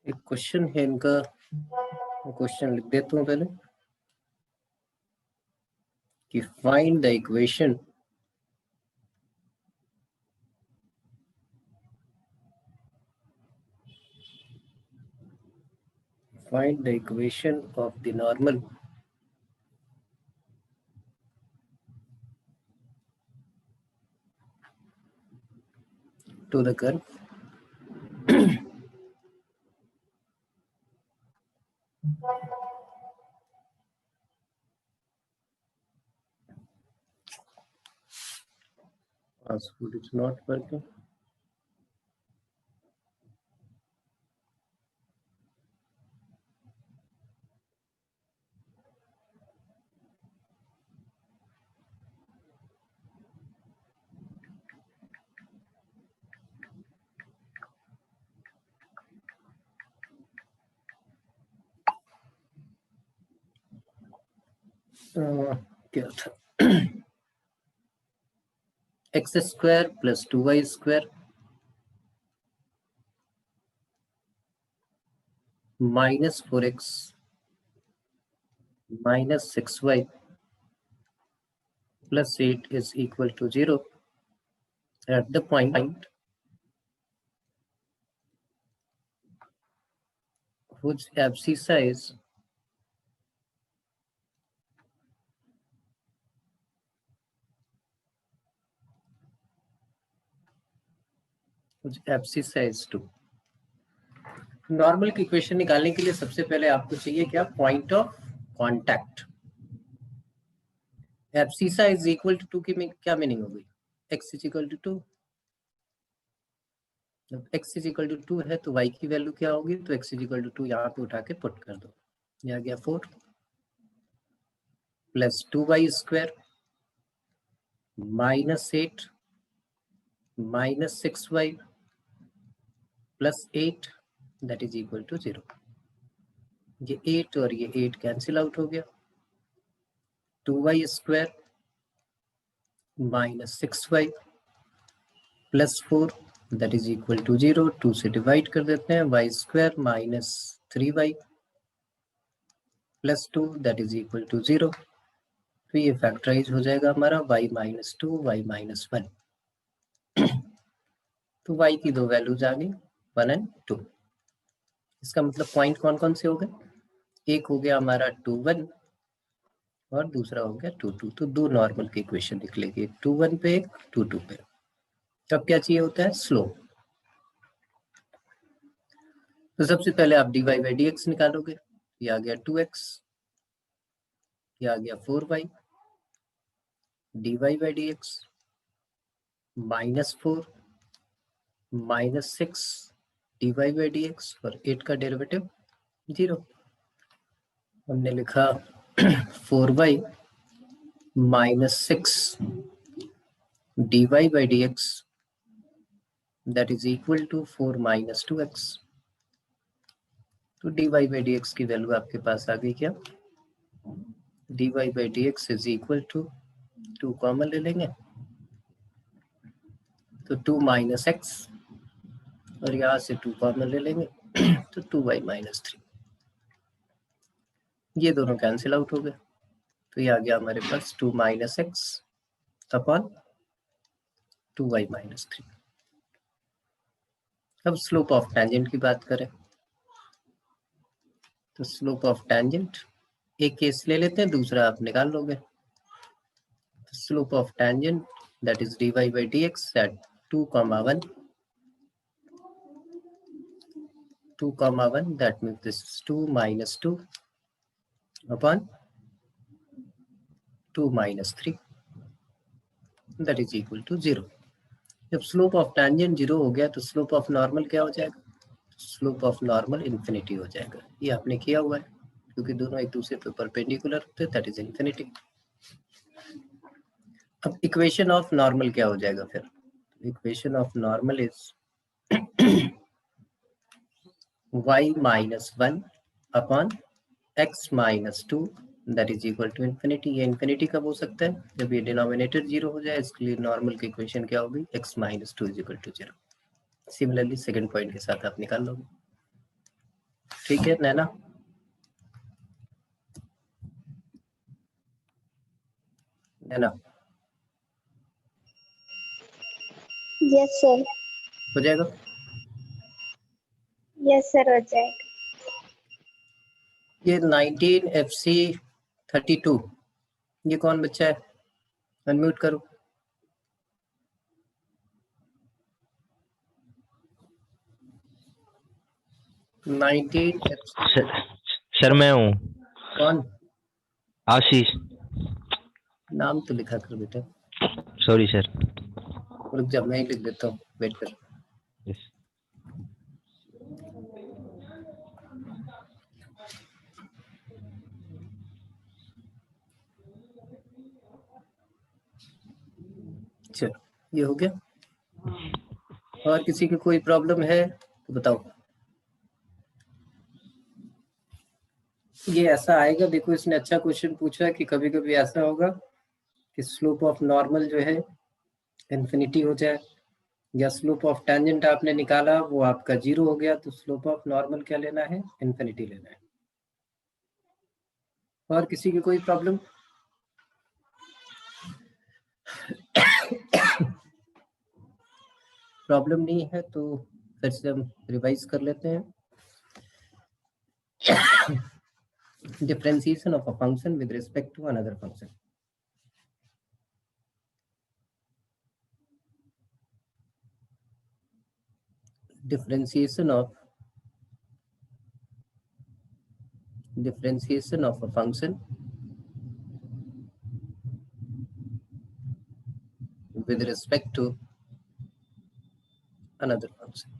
एक क्वेश्चन है इनका, क्वेश्चन लिख देता हूँ पहले कि find the equation of the normal to the curve password is not working. क्या था x square plus 2y square minus 4x minus 6y plus 8 is equal to 0 at the point whose abscissa is is 2. Normal की equation निकालने के लिए सबसे पहले आपको चाहिए क्या? Point of contact. Abscissa is equal to 2 की क्या मीनिंग होगी? x is equal to 2. जब x इज इक्वल टू 2 है तो y की वैल्यू क्या होगी? तो x इज इक्वल टू 2 यहाँ पे उठा के पुट कर दो. ये आ गया 4 plus 2y square minus 8 minus 6y plus 8 that is equal to 0. ये 8 और ये 8 कैंसिल आउट हो गया. 2y square minus 6y plus 4 that is equal to 0. 2 से डिवाइड कर देते हैं. y square minus 3y plus 2 that is equal to 0. तो ये फैक्टराइज हो जाएगा हमारा y माइनस 2 y माइनस 1. तो y की दो वैल्यूज आ गई 1 एंड 2. इसका मतलब पॉइंट कौन कौन से हो गए? एक हो गया हमारा 2 1 और दूसरा हो गया 2 2. तो दो नॉर्मल की इक्वेशन निकलेगी, एक 2 1 पे एक 2 2 पे. तब क्या चाहिए होता है? स्लोप. तो सबसे पहले आप dy बाई dx निकालोगे. ये आ गया 2x, ये आ गया 4y. dy by dx minus 4 minus 6 dy by dx और 8 का डेरिवेटिव 0. हमने लिखा 4y minus 6 dy by dx that is equal to 4 minus 2x. तो dy बाई dx की वैल्यू आपके पास आ गई क्या? dy by dx is equal to 2 common ले लेंगे तो 2 माइनस x और यहाँ से 2 कॉमन ले लेंगे तो 2y माइनस 3. ये दोनों कैंसिल आउट हो गए. तो ये आ गया हमारे पास 2 minus x upon 2y minus 3. अब स्लोप ऑफ टेंजेंट की बात करें तो स्लोप ऑफ टेंजेंट एक केस ले लेते हैं, दूसरा आप निकाल लोगे. Slope of tangent that is dy by dx at 2, 1 2, 1 that means this is 2 minus 2 upon 2 minus 3 that is equal to 0. जब स्लोप ऑफ टेंजेंट 0 हो गया तो स्लोप ऑफ नॉर्मल क्या हो जाएगा? स्लोप ऑफ नॉर्मल इन्फिनिटी हो जाएगा. ये आपने किया हुआ है क्योंकि दोनों एक दूसरे पे परपेंडिकुलर होते हैं, दैट इज इन्फिनिटी. अब इक्वेशन ऑफ नॉर्मल क्या हो जाएगा फिर? Equation of normal is y minus 1 upon x minus 2 that is equal to infinity. ये infinity कब हो सकता है? जब ये डिनोमिनेटर 0 हो जाए. इसके लिए नॉर्मल की इक्वेशन क्या होगी? x minus 2 is equal to 0. Similarly second point के साथ आप निकाल लोगे. ठीक है नैना? नैना यस सर। हो जाएगा? यस सर हो जाएगा। ये 19 FC 32 ये कौन बच्चा है? अनम्यूट करो। 19 FC सर मैं हूँ। कौन? आशीष। नाम तो लिखा कर बेटा। Sorry sir. रुक जा, मैं ही लिख देता हूँ, वेट कर। यस। चलो ये हो गया। और किसी की कोई प्रॉब्लम है तो बताओ। ये ऐसा आएगा, देखो इसने अच्छा क्वेश्चन पूछा है कि कभी कभी ऐसा होगा कि स्लोप ऑफ नॉर्मल जो है इन्फिनिटी हो जाए, या स्लोप ऑफ टेंजेंट आपने निकाला वो आपका 0 हो गया, तो स्लोप ऑफ नॉर्मल क्या लेना है? इन्फिनिटी लेना है। और किसी की कोई प्रॉब्लम? प्रॉब्लम नहीं है तो फिर से हम रिवाइज कर लेते हैं। Differentiation of a function with respect to another function. differentiation of a function with respect to another function।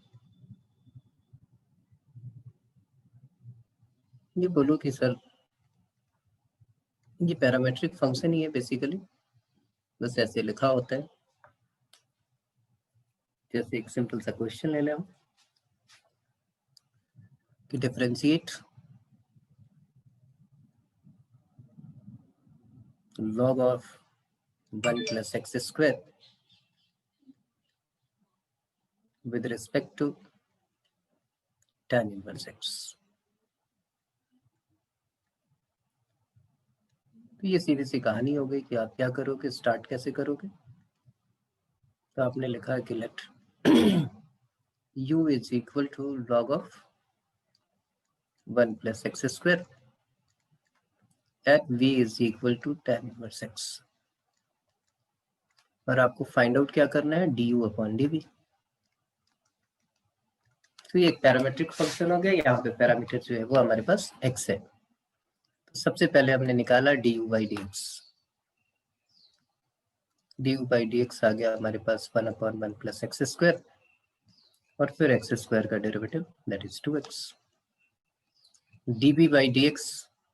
ये बोलो कि सर ये पैरामेट्रिक फंक्शन ही है बेसिकली, बस ऐसे लिखा होता है। जैसे एक सिंपल सा क्वेश्चन ले लें हम कि differentiate log of 1 plus x square with respect to tan inverse x। तो ये सीधी सी कहानी हो गई कि आप क्या करोगे, स्टार्ट कैसे करोगे। तो आपने लिखा कि late u is equal to log of 1 plus x square at v is equal to tan inverse x। और आपको फाइंड आउट क्या करना है? du upon dv। तो ये एक पैरामीट्रिक फंक्शन हो गया, यहाँ पे पैरामीटर जो है वो हमारे पास x है। तो सबसे पहले हमने निकाला du by dx। du by dx आ गया हमारे पास 1 अपॉन 1 प्लस एक्स स्क्वायर, और फिर एक्स स्क्वायर का derivative that is 2x। dv by dx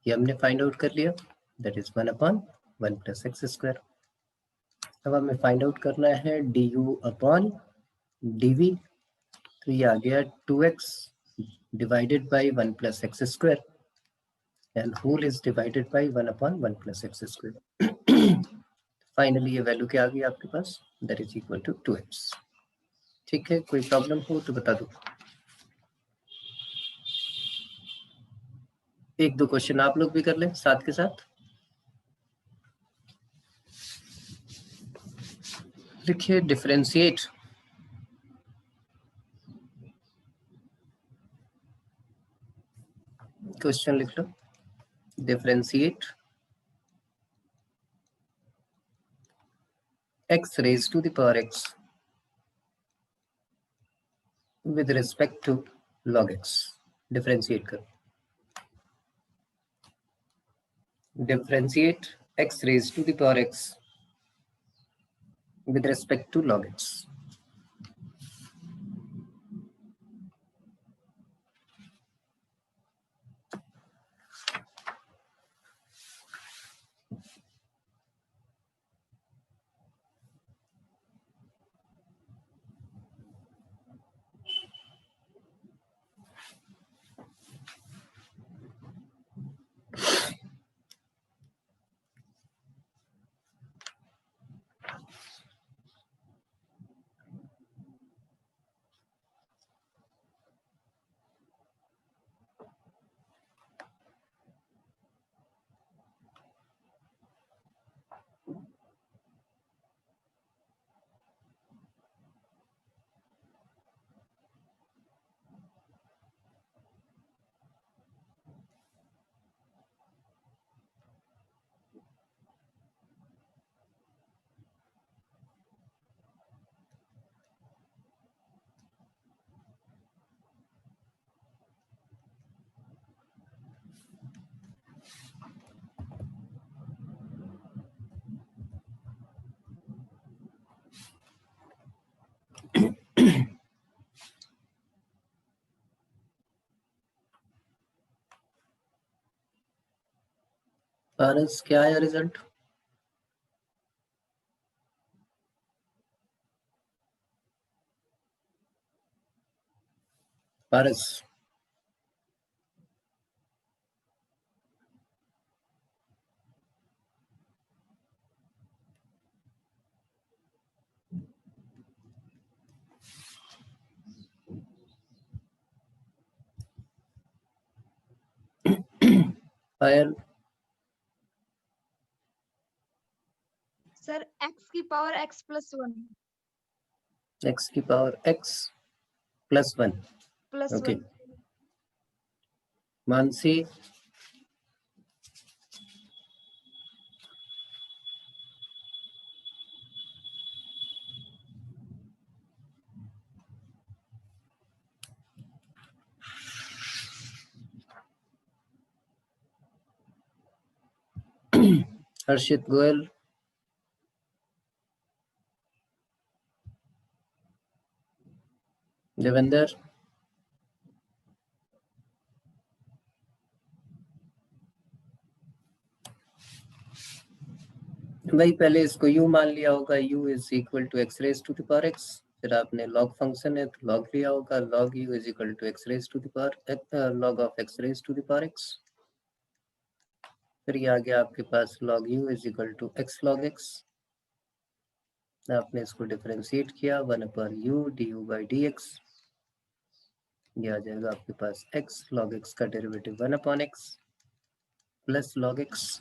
ये हमने फाइंड आउट कर लिया, that is 1 upon 1 plus x square. अब हमें फाइंड आउट करना है du अपॉन dv। तो ये आ गया 2x divided by 1 plus x square and whole is divided by 1 upon 1 plus x square. Finally ये वैल्यू क्या आ गई आपके पास? That is equal to 2x। ठीक है, कोई प्रॉब्लम हो तो बता दो। एक दो क्वेश्चन आप लोग भी कर लें साथ के साथ। लिखिए डिफरेंशिएट क्वेश्चन लिख लो। Differentiate x raised to the power x with respect to log x। Differentiate करो। Differentiate x raised to the power x with respect to log x। Paras क्या आया result? Paras Payal sir x की पावर x प्लस 1 x की power x plus 1। Plus okay 1। Mansi Harshit Goyal Devendra भाई पहले इसको u मान लिया होगा, u is equal to x raise to the power x, फिर आपने log फंक्शन है तो log लिया होगा, log u is equal to x raise to the power log of x raise to the power x, फिर ये आ गया आपके पास log u is equal to x log x, आपने इसको डिफरेंशिएट किया 1 upon u du by dx, ये आ जाएगा आपके पास x log x का derivative 1 upon x plus log x,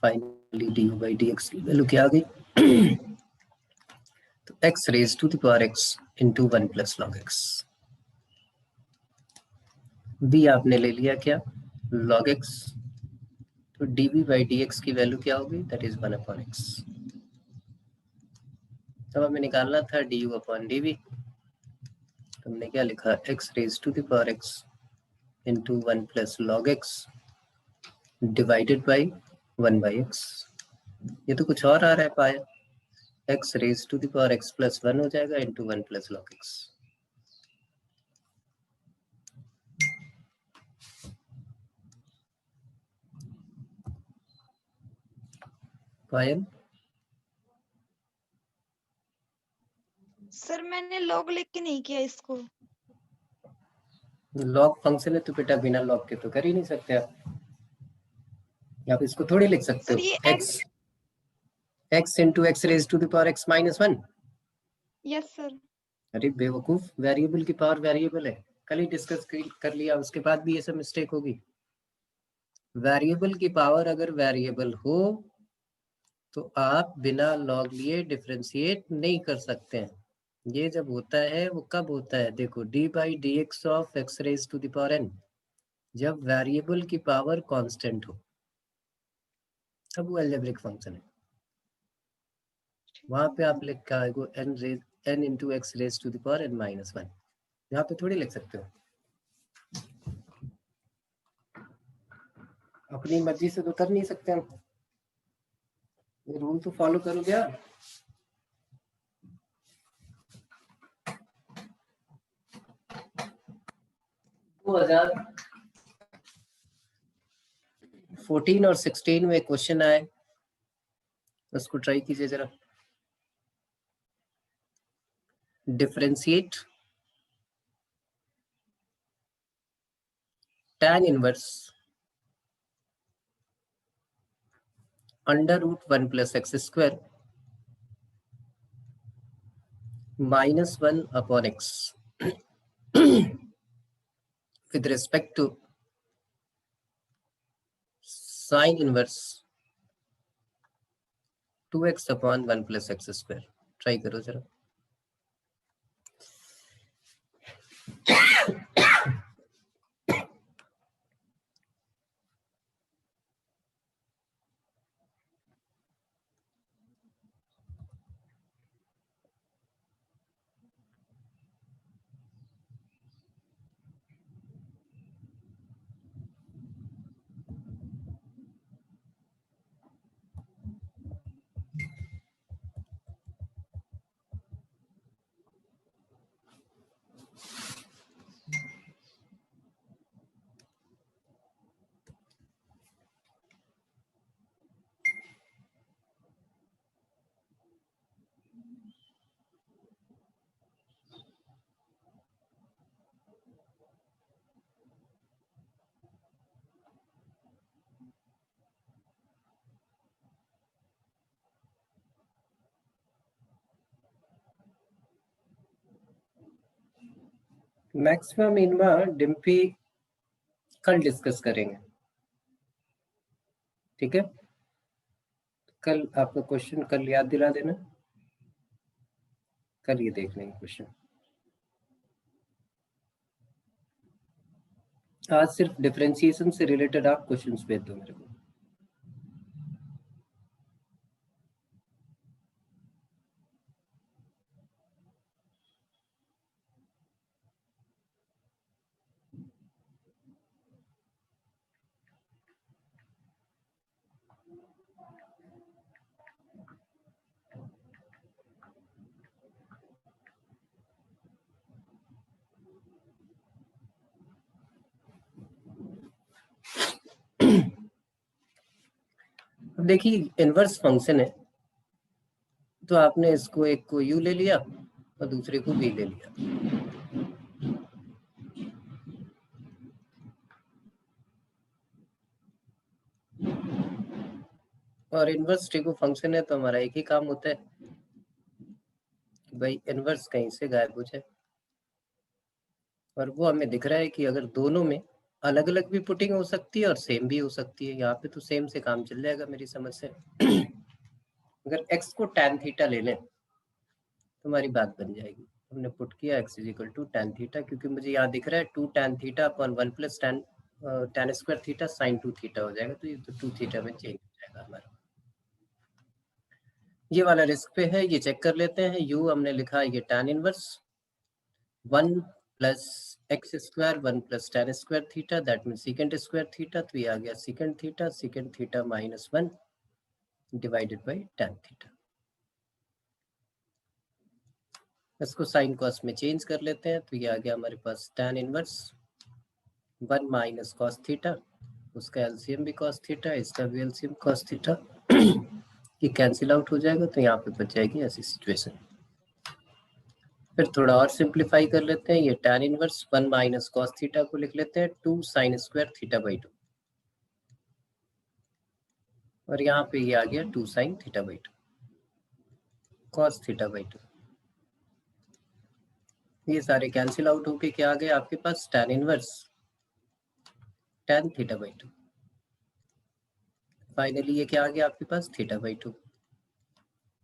finally du by dx की वैल्यू क्या आ गई तो x raise to the power x into 1 plus log x। b आपने ले लिया क्या log x, तो dv बाई dx की वैल्यू क्या होगी दैट इज 1 अपॉन x। अब हमें निकालना था du अपॉन dv, तो हमने क्या लिखा x raise to the power x into 1 plus log x divided by 1 by x। ये तो कुछ और आ रहा है पाया, x raise to the power x plus 1 हो जाएगा into 1 plus log x। Payal sir मैंने log लिख के नहीं किया इसको। लॉग फंक्शन है तो बेटा बिना लॉग के तो कर ही नहीं सकते आप इसको थोड़ी लिख सकते सर हो ये x x into x raise to the power x minus 1। Yes sir. अरे बेवकूफ, वेरिएबल की पावर वेरिएबल है, कल ही डिस्कस कर लिया, उसके बाद भी ये सब मिस्टेक होगी। वेरिएबल की पावर अगर वेरिएबल हो तो आप बिना लॉग लिए डिफरेंशिएट नहीं कर सकते हैं। ये जब होता है वो कब होता है, देखो d by d x of x raise to the power n, जब वेरिएबल की पावर कांस्टेंट हो तब वो अलजेब्रिक फंक्शन है। वहां पे आप लिख का n into x raise to the power n minus 1, यहाँ पे थोड़ी लिख सकते हो, अपनी मर्जी से तो कर नहीं सकते हम, ये रूल तो फॉलो करो क्या। 2014 और 16 में क्वेश्चन आए, उसको ट्राई कीजिए जरा। Differentiate tan inverse under root 1 plus x square minus 1 upon x with respect to sin inverse 2x upon 1 plus x square. Try करो जरा। मैक्सिमम मिनिमा डिम्पी कल डिस्कस करेंगे, ठीक है। कल आपका क्वेश्चन कल याद दिला देना, कल ये देख लेंगे क्वेश्चन। आज सिर्फ डिफरेंशिएशन से रिलेटेड आप क्वेश्चंस भेज दो मेरे को। अब देखिए इनवर्स फंक्शन है, तो आपने इसको एक को u ले लिया और दूसरे को v ले लिया। और इनवर्स टेको फंक्शन है, तो हमारा एक ही काम होता है कि भाई इनवर्स कहीं से गायब हो जाए। और वो हमें दिख रहा है कि अगर दोनों में अलग अलग भी पुटिंग हो सकती है और सेम भी हो सकती है। यहाँ पे तो सेम से काम चल जाएगा मेरी समझ से। अगर x को tan थीटा ले लें तो हमारी बात बन जाएगी। हमने पुट किया x is equal to tan theta, क्योंकि मुझे यहाँ दिख रहा है 2 tan theta upon 1 plus tan square theta sin 2 theta हो जाएगा, तो ये तो 2 थीटा में चेंज हो जाएगा हमारा। ये वाला रिस्क पे है, ये चेक कर लेते हैं। u हमने लिखा ये tan inverse 1 plus x square 1 plus tan square theta, that mean second square theta, तो ये आ गया second theta minus 1 divided by tan theta. इसको साइन कॉस में चेंज कर लेते हैं, तो ये आ गया हमारे पास tan inverse 1 minus cos theta, उसका एलसीएम भी कॉस थीटा, इसका भी एलसीएम कॉस थीटा। ये कैंसिल आउट हो जाएगा, तो यहाँ पे बच जाएगी ऐसी सिचुएशन। फिर थोड़ा और सिंप्लीफाई कर लेते हैं। ये tan inverse 1 minus cos theta को लिख लेते हैं 2 साइन स्क्वायर थीटा बाई 2, और यहाँ पे ये आ गया 2 sine theta by 2 cos theta by 2। ये सारे कैंसिल आउट होके क्या आ गया आपके पास tan inverse tan theta by 2। Finally ये क्या आ गया आपके पास थीटा बाई 2,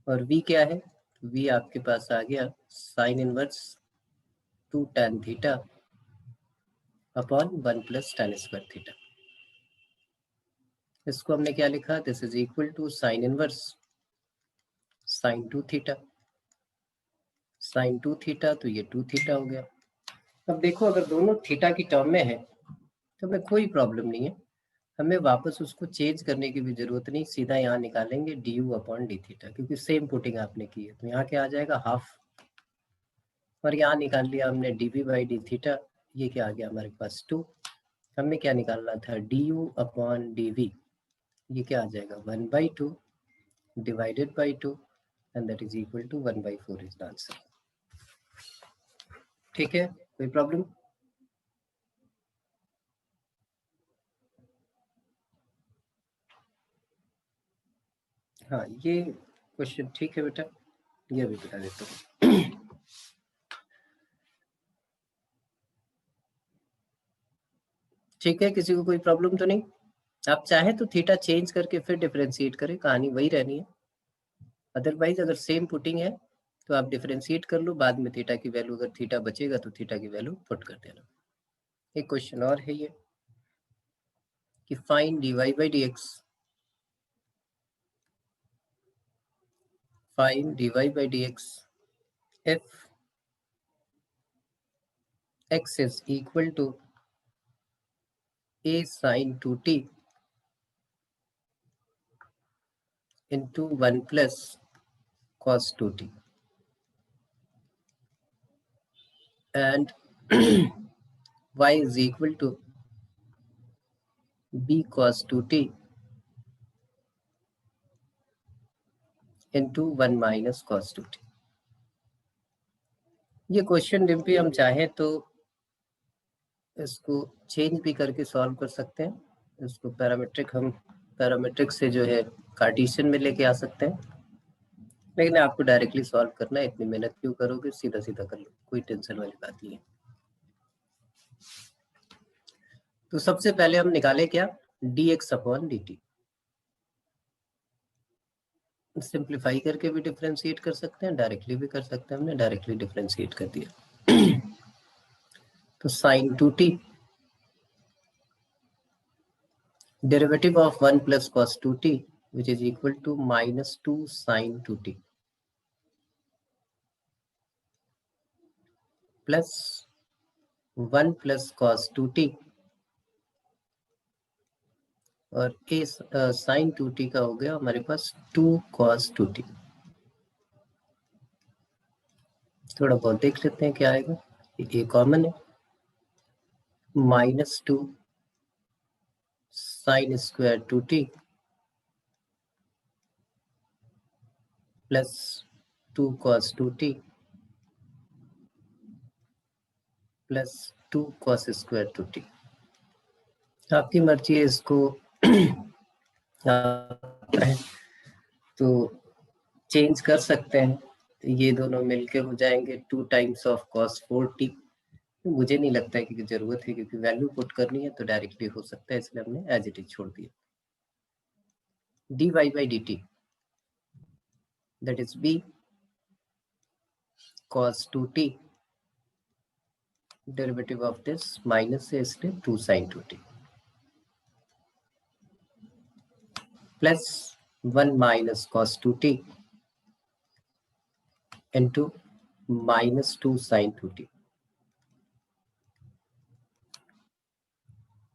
और v क्या है, v आपके पास आ गया sine inverse 2 tan theta upon 1 plus tan square theta. इसको हमने क्या लिखा, this is equal to sine inverse sine 2 theta, sine 2 theta, तो ये 2 थीटा हो गया। अब देखो अगर दोनों थीटा की टर्म में है तो हमें कोई प्रॉब्लम नहीं है, हमें वापस उसको चेंज करने की भी जरूरत नहीं, सीधा यहाँ निकालेंगे D u upon D theta, क्योंकि सेम पुटिंग आपने की है। तो यहाँ क्या आ जाएगा हाफ, और यहाँ निकाल लिया हमने d b by d theta, ये क्या आ गया हमारे पास 2। हमें क्या निकालना था d u upon d v, ये क्या आ जाएगा 1/2 divided by 2, and that is equal to 1/4 is the answer. ठीक है, कोई प्रॉब्लम? हाँ ये क्वेश्चन ठीक है बेटा, ये भी बता देता हूँ। ठीक है, किसी को कोई प्रॉब्लम तो नहीं? आप चाहे तो थीटा चेंज करके फिर डिफरेंशिएट करें, कहानी वही रहनी है। अदरवाइज अगर सेम पुटिंग है तो आप डिफरेंशिएट कर लो, बाद में थीटा की वैल्यू अगर थीटा बचेगा तो थीटा की वैल्यू पुट कर देना। एक क्वेश्चन और है ये कि find dy by dx, find dy by dx if x is equal to a sin 2t into 1 plus cos 2t and y is equal to b cos 2t into 1 minus cos 2t। ये question Dimpy हम चाहें तो इसको change भी करके solve कर सकते हैं। इसको पैरामीट्रिक, हम पैरामीट्रिक से जो है कार्टेशियन में लेके आ सकते हैं, लेकिन आपको डायरेक्टली सॉल्व करना है, इतनी मेहनत क्यों करोगे, सीधा सीधा कर लो, कोई टेंशन वाली बात नहीं है। तो सबसे पहले हम निकाले क्या, dx अपॉन dt। सिंप्लीफाई करके भी डिफरेंशिएट कर सकते हैं, डायरेक्टली भी कर सकते हैं, हमने डायरेक्टली डिफरेंशिएट कर दिया। तो sine 2t derivative of 1 plus cos 2t which is equal to -2 sin 2t plus 1 plus cos 2t और इस साइन 2t का हो गया हमारे पास 2 cos 2t। थोड़ा बहुत देख लेते हैं क्या आएगा, ये कॉमन है, -2 sine square 2t plus 2 cos 2t plus 2 cos square 2t। आपकी मर्जी है, इसको तो चेंज कर सकते हैं। ये दोनों मिलके हो जाएंगे 2 टाइम्स ऑफ cos 4t। मुझे नहीं लगता है कि जरूरत है, क्योंकि वैल्यू पुट करनी है तो डायरेक्टली हो सकता है, इसलिए हमने एज इट इज छोड़ दिया। dy by dt that is b cos 2t derivative of this minus है इसलिए 2 sin 2t plus 1 minus cos 2t into minus 2 sin 2t।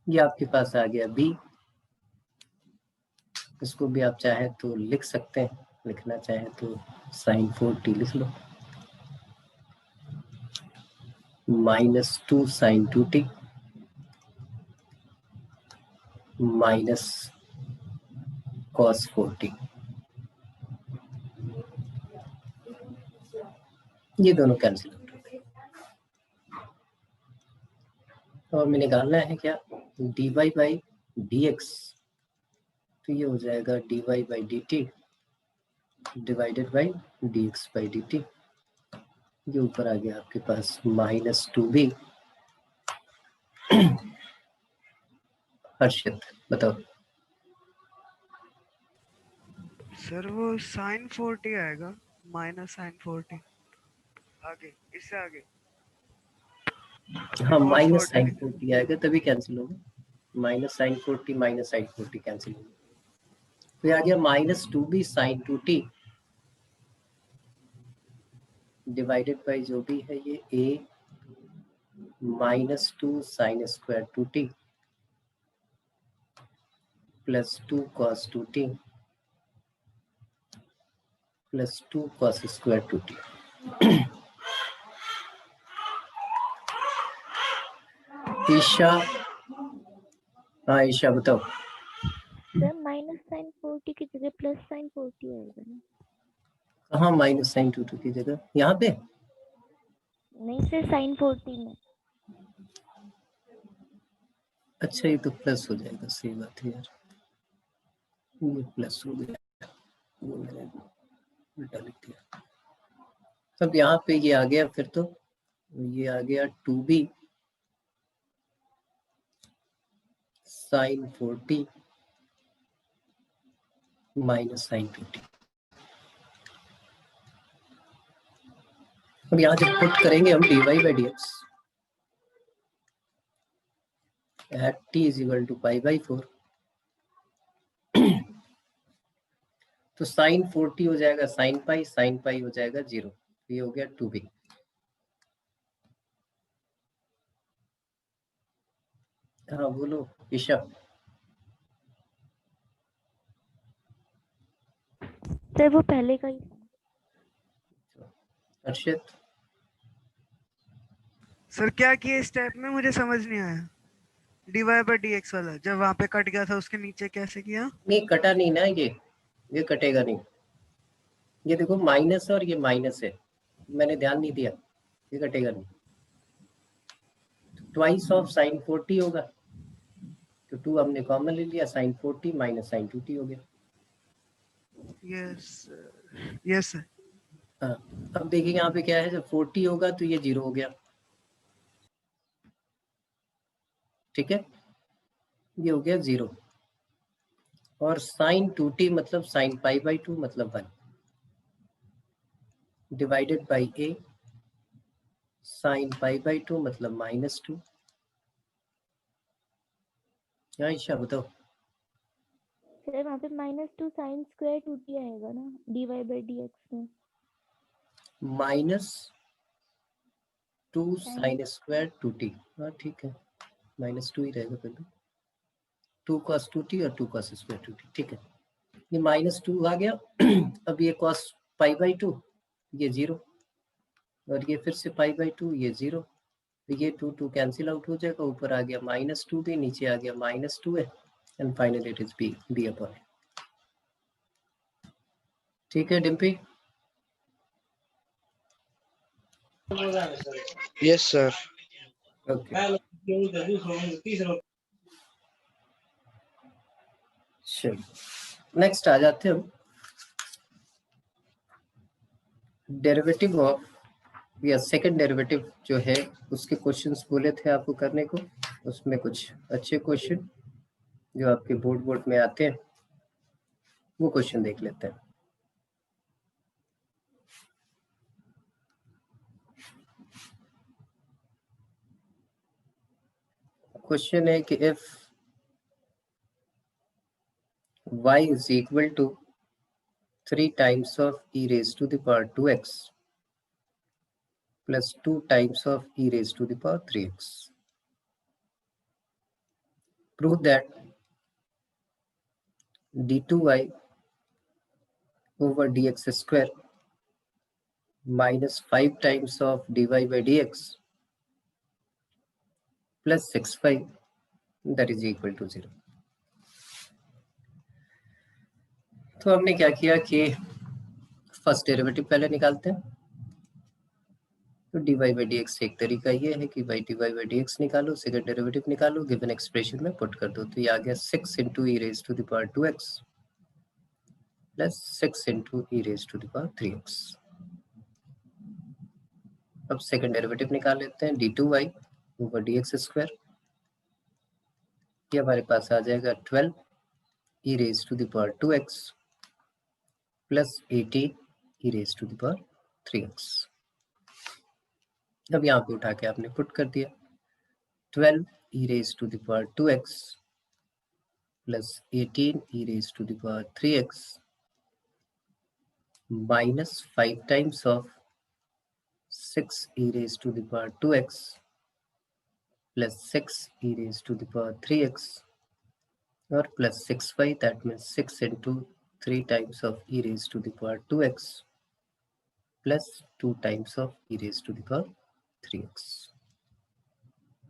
ये आपके पास आ गया b। इसको भी आप चाहे तो लिख सकते हैं, लिखना चाहे तो sin 4t लिख लो, minus 2 sin 2t minus cos 4t। ये दोनों कैंसिल हो गए और हमें निकालना है क्या, dy by dx। तो ये हो जाएगा dy by dt divided by dx by dt। ये ऊपर आ गया आपके पास -2b। हर्षित बताओ। सर वो साइन 40 आएगा, माइनस साइन 40 आगे, इससे आगे हाँ, cos माइनस 40 साइन लिखा। 40 आएगा तभी कैंसिल होगा, माइनस साइन 40 कैंसिल होगा। तो ये आ गया -2b sign 2t divided by जो भी है ये a -2 sine square 2t plus 2 cos 2t plus 2 cos square 2t। Isha, हाँ ईशा बताओ। सर माइनस साइन 40 की जगह प्लस साइन 40 आएगा ना? कहाँ माइनस साइन 2 की जगह, यहाँ पे नहीं सर, साइन 40 में। अच्छा, ये तो प्लस हो जाएगा, सही बात है यार, ये प्लस हो गया, वो मैंने उल्टा लिख दिया। तब यहाँ पे ये आ गया, फिर तो ये आ गया 2b sign 40 minus sign 2t। अब यहाँ जब पुट करेंगे हम dy by dx at t is equal to pi by 4, तो साइन 40 हो जाएगा साइन पाई हो जाएगा 0, ये हो गया 2b। हाँ बोलो ईशा। सर वो पहले का ही। हर्षित, सर क्या किया स्टेप में, मुझे समझ नहीं आया। dy by dx वाला जब वहां पे कट गया था, उसके नीचे कैसे किया? नहीं कटा नहीं ना, ये कटेगा नहीं। ये देखो माइनस और ये माइनस है, मैंने ध्यान नहीं दिया, ये कटेगा नहीं। ट्वाइस ऑफ साइन 40 होगा, तो 2 हमने कॉमन ले लिया, साइन 40 माइनस साइन 2t हो गया। Yes yes sir. हाँ, अब देखिए यहाँ पे क्या है, जब 40 होगा तो ये 0 हो गया, ठीक है। ये हो गया 0 और साइन 2t मतलब साइन पाई बाई 2 मतलब 1 divided by a sine pi by 2 मतलब -2। हाँ ईशा बताओ। सर वहाँ पे -2 साइन स्क्वायर 2t आएगा ना dy by dx में। -2 साइन साइन स्क्वायर 2t। हाँ ठीक है, -2 ही रहेगा फिर। 2 cos 2t और 2 cos स्क्वायर 2t, ठीक है। ये -2 आ गया। अब ये cos पाई बाई 2 ये 0 और ये फिर से पाई बाई 2 ये 0, तो ये 2 कैंसिल आउट हो जाएगा, ऊपर आ गया -2 भी, नीचे आ गया -2 है, and finally it is B upon. ठीक है डिम्पी। Yes sir. ओके चलो नेक्स्ट आ जाते हैं हम डेरिवेटिव ऑफ या सेकंड डेरिवेटिव जो है उसके क्वेश्चंस बोले थे आपको करने को, उसमें कुछ अच्छे क्वेश्चन जो आपके बोर्ड में आते हैं वो क्वेश्चन देख लेते हैं। क्वेश्चन है कि if y is equal to 3 times of e raised to the power 2x plus 2 times of e raised to the power 3x, prove that d2y over dx square minus 5 times of dy by dx plus 6y that is equal to 0। तो हमने क्या किया कि first derivative पहले निकालते हैं। तो dy by dx एक तरीका ये है कि भाई dy by dx निकालो, सेकंड डेरिवेटिव निकालो, गिवन एक्सप्रेशन में पुट कर दो। तो ये आ गया 6 into e raised to the power 2x plus 6 into e raised to the power 3x। अब सेकंड डेरिवेटिव निकाल लेते हैं, d2y over dx स्क्वायर, ये हमारे पास आ जाएगा 12 e raised to the power 2x plus 18 e raised to the power 3x। अब यहाँ पे उठा के आपने पुट कर दिया 12 e raised to the power 2x plus 18 e raised to the power 3x minus 5 times of 6 e raised to the power 2x plus 6 e raised to the power 3x or plus 6y, that means 6 into 3 times of e raised to the power 2x plus 2 times of e raised to the power 3x।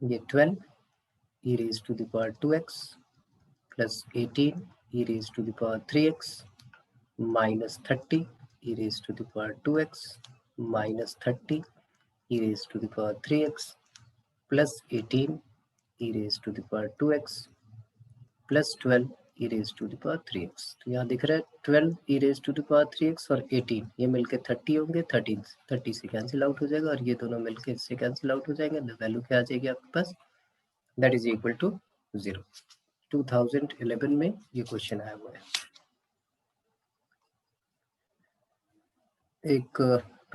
ये 12 e raised to the power 2x plus 18 e raised to the power 3x minus 30 e raised to the power 2x minus 30 e raised to the power 3x plus 18 e raised to the power 2x plus 12 e raised to the power 3x। तो यहाँ दिख रहा है 12 e raised to the power 3x और 18 ये मिलके 30 होंगे, 30 से कैंसिल आउट हो जाएगा और ये दोनों मिलके इससे कैंसिल आउट हो जाएंगे। द वैल्यू क्या आ जाएगी आपके पास, दैट इज इक्वल टू 0। 2011 में ये क्वेश्चन आया हुआ है। एक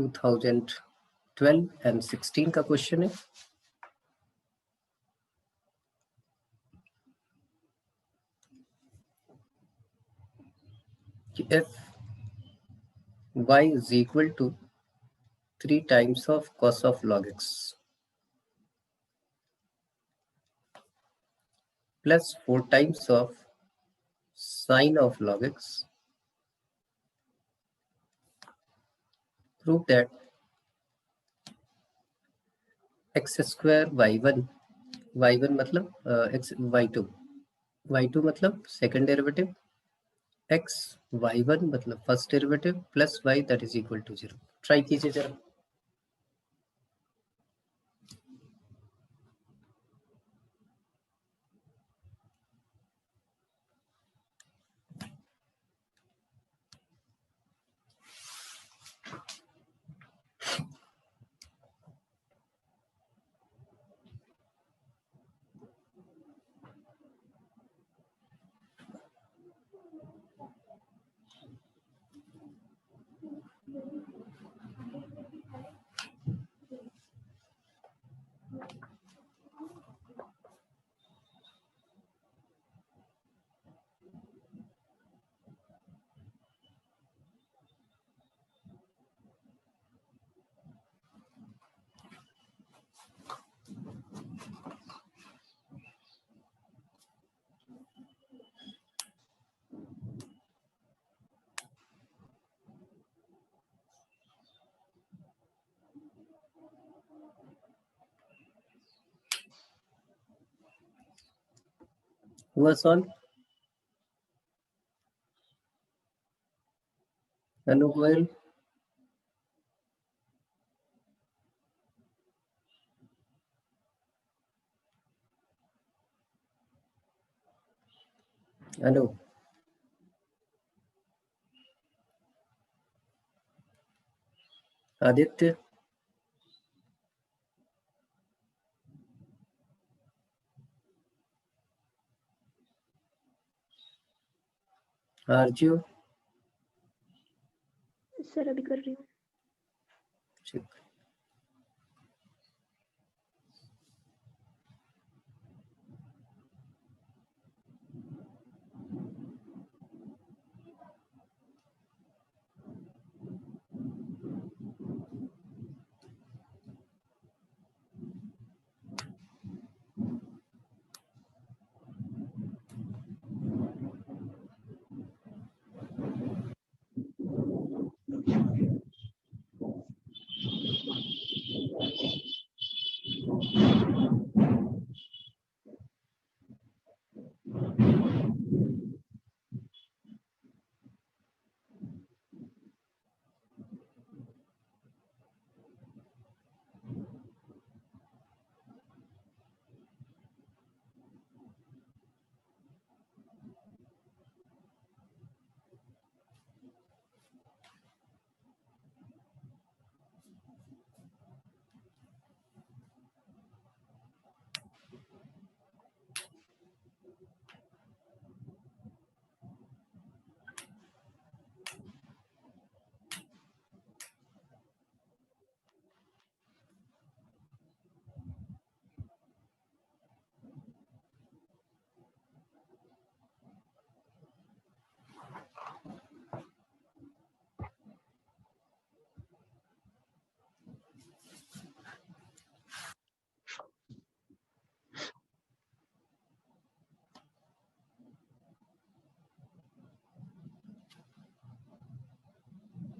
2012 एंड 16 का क्वेश्चन है। कि if y is equal to 3 times of cos of log x plus 4 times of sine of log x, prove that x square y1 मतलब x y2 मतलब सेकंड डेरिवेटिव, x y1 मतलब first derivative plus y that is equal to 0। Try कीजिए जरा। हुआ solve? अनुगोयल, अनु, आदित्य, आरजू, sir अभी कर रही हूँ। ठीक।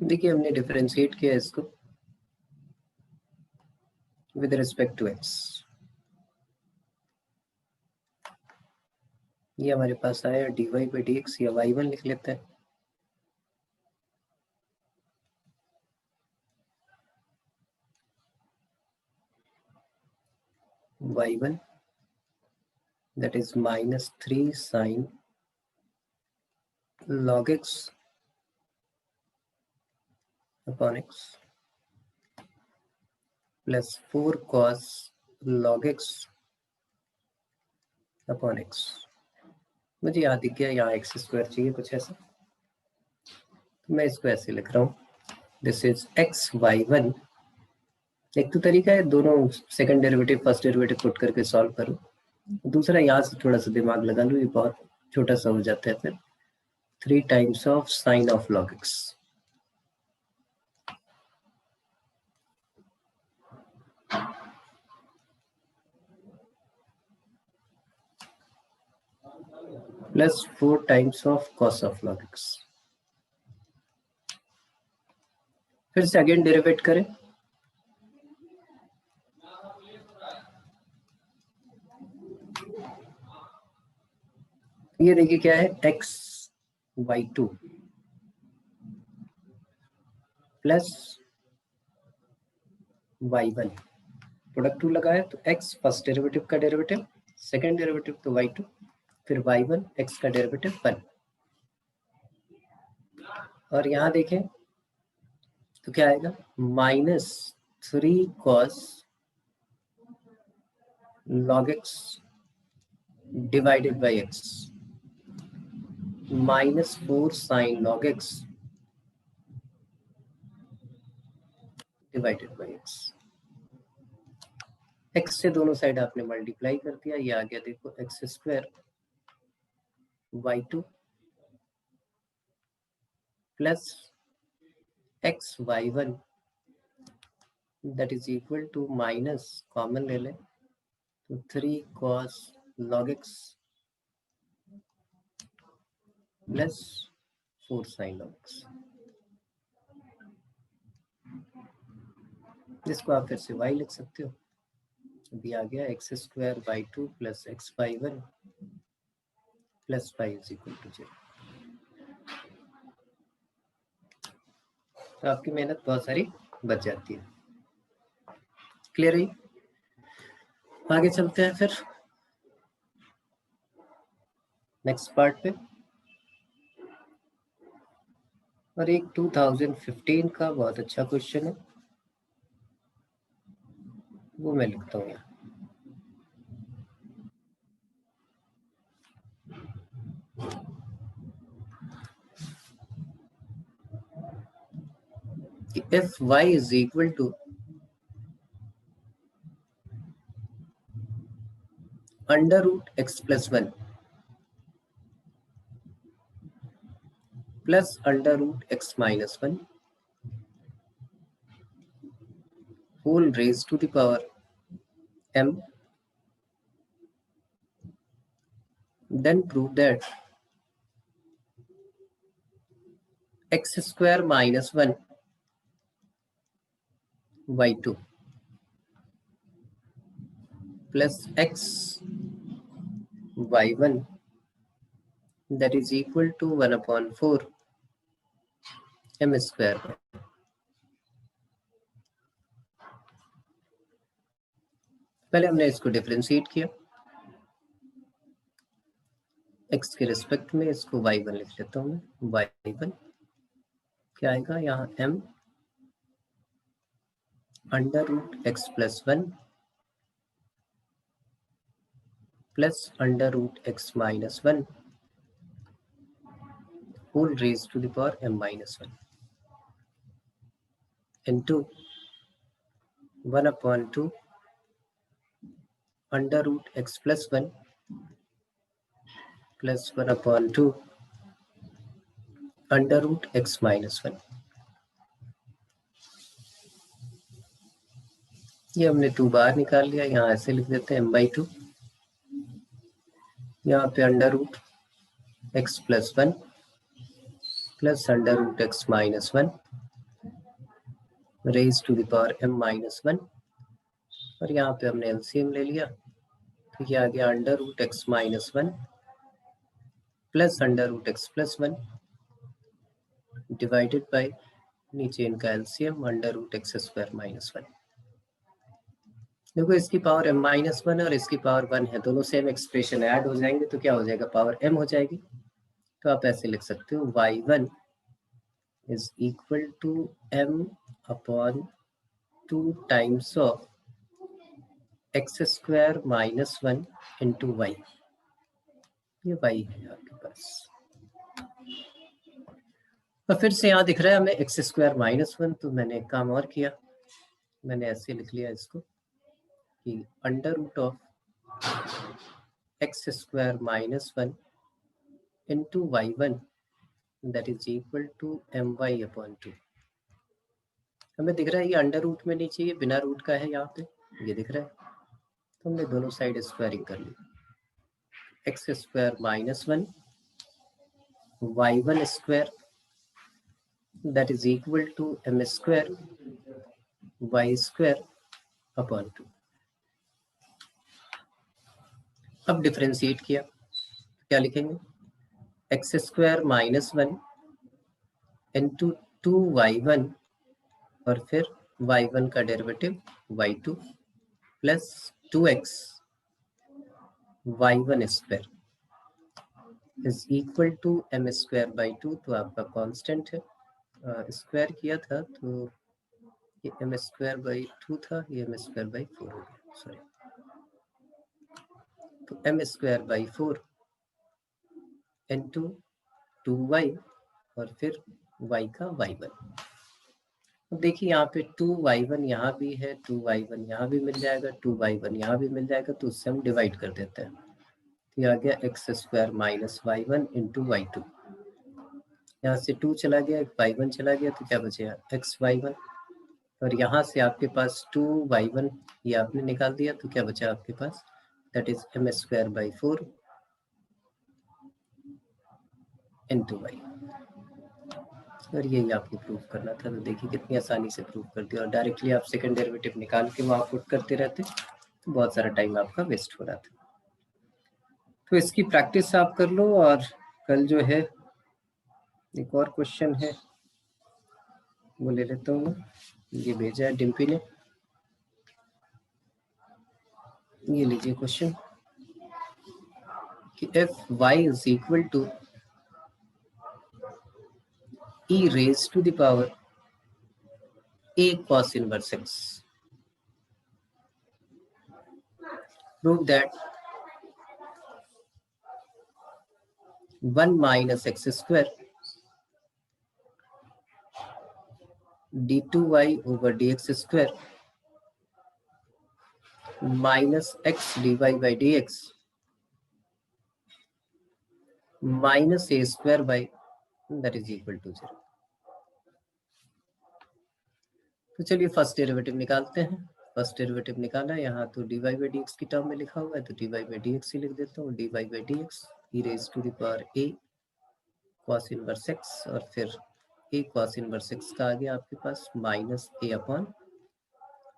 देखिए हमने डिफरेंशिएट किया इसको विद रिस्पेक्ट टू एक्स। ये हमारे पास आया dy by dx, या y1 लिख लेते हैं। y1 that is -3 sin log x upon x plus 4 cos log x upon x। मुझे याद दिख गया, यहाँ एक्स स्क्वायर चाहिए कुछ ऐसा, तो मैं इसको ऐसे लिख रहा हूँ, this is x y one. एक तो तरीका है दोनों second derivative first derivative put करके सॉल्व करो, दूसरा यहाँ से थोड़ा सा दिमाग लगा लूँ, ये बहुत छोटा सा हो जाता है फिर। 3 times of sine of log x, plus 4 times of cos of log x. फिर से अगेन डेरिवेट करें, ये देखिए क्या है, x y two plus y one, product to लगाया तो एक्स फर्स्ट डेरिवेटिव का डेरिवेटिव, सेकंड डेरिवेटिव तो वाई टू, फिर वाई वन एक्स का डेरिवेटिव 1। और यहाँ देखें तो क्या आएगा, -3 cos log x divided by x, -4 sin log x divided by x। x से दोनों साइड आपने मल्टीप्लाई कर दिया, ये आ गया देखो x square y two plus x y one that is equal to minus, common ले लें तो 3 cos log x plus 4 sin log x। जिसको आप फिर से y लिख सकते हो, अभी आ गया x square y two plus x y one plus y is equal to 0। तो आपकी मेहनत बहुत सारी बच जाती है। क्लियर है? आगे चलते हैं फिर नेक्स्ट पार्ट पे। और एक 2015 का बहुत अच्छा क्वेश्चन है, वो मैं लिखता हूँ यहाँ। If y is equal to under root x plus 1 plus under root x minus 1 whole raised to the power m, then prove that x square minus 1 y2 plus x y1 that is equal to 1/4 m square। पहले हमने इसको differentiate किया, x के respect में इसको y1 लिख लेता हूँ मैं। y1 क्या आएगा यहाँ, m under root x plus 1 plus under root x minus 1 whole raise to the power m minus 1 into 1/2 under root x plus 1 plus 1/2 under root x minus 1। ये हमने 2 बाहर निकाल लिया, यहाँ ऐसे लिख देते हैं m/2। यहाँ पे under root x plus 1 plus under root x minus 1 raise to the power m minus 1, और यहाँ पे हमने एलसीएम ले लिया, तो ये आ गया under root x minus 1 plus under root x plus 1 divided by नीचे इनका LCM under root x square minus 1। देखो इसकी पावर m माइनस 1 और इसकी पावर 1 है, दोनों सेम एक्सप्रेशन ऐड हो जाएंगे तो क्या हो जाएगा, पावर m हो जाएगी। तो आप ऐसे लिख सकते हो y1 is equal to m/2 times of x square minus 1 into y। ये y है आपके पास। और फिर से यहाँ दिख रहा है हमें x स्क्वायर माइनस 1, तो मैंने एक काम और किया, मैंने ऐसे लिख लिया इसको कि under root of x square minus 1 into y1 that is equal to my/2। हमें दिख रहा है ये अंडर रूट में नहीं चाहिए, बिना रूट का है यहाँ पे, ये दिख रहा है, तो हमने दोनों साइड स्क्वायरिंग कर ली। x square minus 1 y1 square that is equal to m square y square upon 2। अब डिफरेंशिएट किया, क्या लिखेंगे, x square minus 1 into 2y1 और फिर y1 का derivative y2 plus 2x y1 square is equal to m square by 2। तो आपका constant है, स्क्वायर किया था तो ये m स्क्वायर बाई 2 था, ये m स्क्वायर बाई 4 हो गया, सॉरी। तो m square by 4 into 2y और फिर y का y1। अब देखिए यहाँ पे 2y1 यहाँ भी है, 2y1 यहाँ भी मिल जाएगा, 2y1 यहाँ भी मिल जाएगा, तो उससे हम डिवाइड कर देते हैं। तो ये आ गया x square minus y1 into y2। यहाँ से 2 चला गया, y1 चला गया, तो क्या बचेगा एक्स y1, और यहाँ से आपके पास 2y1 ये आपने निकाल दिया, तो क्या बचा आपके पास, that is m square by 4 into y। और यही आपको प्रूव करना था। तो देखिए कितनी आसानी से प्रूव कर दिया, और डायरेक्टली आप सेकंड डेरिवेटिव निकाल के वहाँ पुट करते रहते तो बहुत सारा टाइम आपका वेस्ट हो रहा था। तो इसकी प्रैक्टिस आप कर लो, और कल जो है एक और क्वेश्चन है वो ले लेता हूँ। ये भेजा है डिम्पी ने, ये लीजिए क्वेश्चन कि f y is equal to e raised to the power a cos inverse x. Prove that 1 minus x square d2y over dx square minus x dy by dx minus a square by that is equal to 0. तो चलिए first derivative निकालते हैं। First derivative निकाला, यहाँ तो dy by dx की term में लिखा हुआ है, तो dy by dx ही लिख देता हूँ। dy by dx e raised to the power a cos inverse x, और फिर a cos इनवर्स x का आ गया आपके पास minus a upon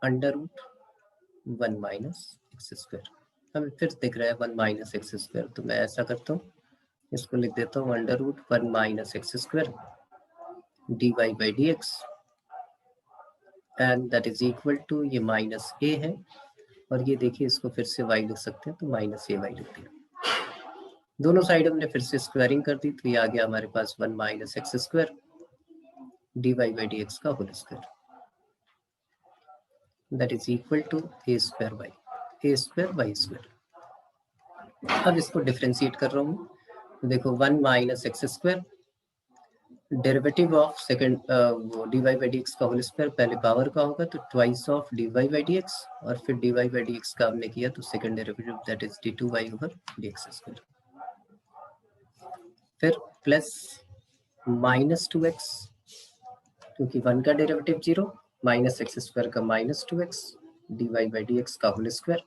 under root 1 minus x square. हमें फिर दिख रहा है 1 माइनस एक्स स्क्वायर, तो मैं ऐसा करता हूँ, इसको लिख देता हूँ under root 1 minus x square dy by dx, and that is equal to, ये माइनस a है, और ये देखिए इसको फिर से y लिख सकते हैं, तो माइनस a y लिख दिया। दोनों साइड हमने फिर से स्क्वायरिंग कर दी, तो ये आ गया हमारे पास 1 minus x square dy by dx का whole square, that is equal to a square y square. अब इसको डिफरेंशिएट कर रहा हूँ, तो देखो 1 minus x square derivative of second dy by dx का होल स्क्वायर, पहले पावर का होगा तो twice of dy by dx, और फिर dy by dx का हमने किया तो second derivative that is d2y over dx square, फिर प्लस माइनस 2x, क्योंकि 1 का डेरिवेटिव 0, माइनस एक्स स्क्वायर का minus 2x dy by dx का whole square,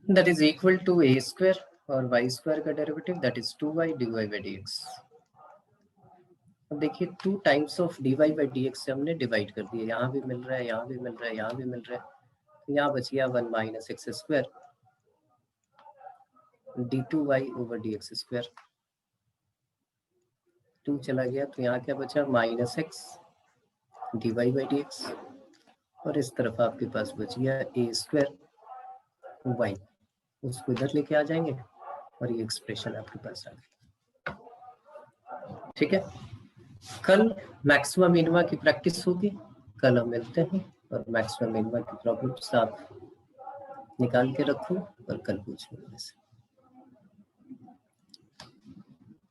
that is equal to a square, और y स्क्वायर का derivative that is 2y dy by dx। अब देखिए 2 times of dy by dx से हमने divide कर दिया, यहाँ भी मिल रहा है, यहाँ भी मिल रहा है, यहाँ भी मिल रहा है, तो यहाँ बच गया 1 minus x square d2y over dx square, 2 चला गया, तो यहाँ क्या बचा minus x dy by dx, और इस तरफ आपके पास बच गया a स्क्वायर y, उसको इधर लेके आ जाएंगे और ये एक्सप्रेशन आपके पास आ गई। ठीक है, कल मैक्सिमम मिनिमा की प्रैक्टिस होगी, कल हम मिलते हैं, और मैक्सिमम मिनिमा की प्रॉब्लम्स आप निकाल के रखो और कल पूछ लो मेरे से।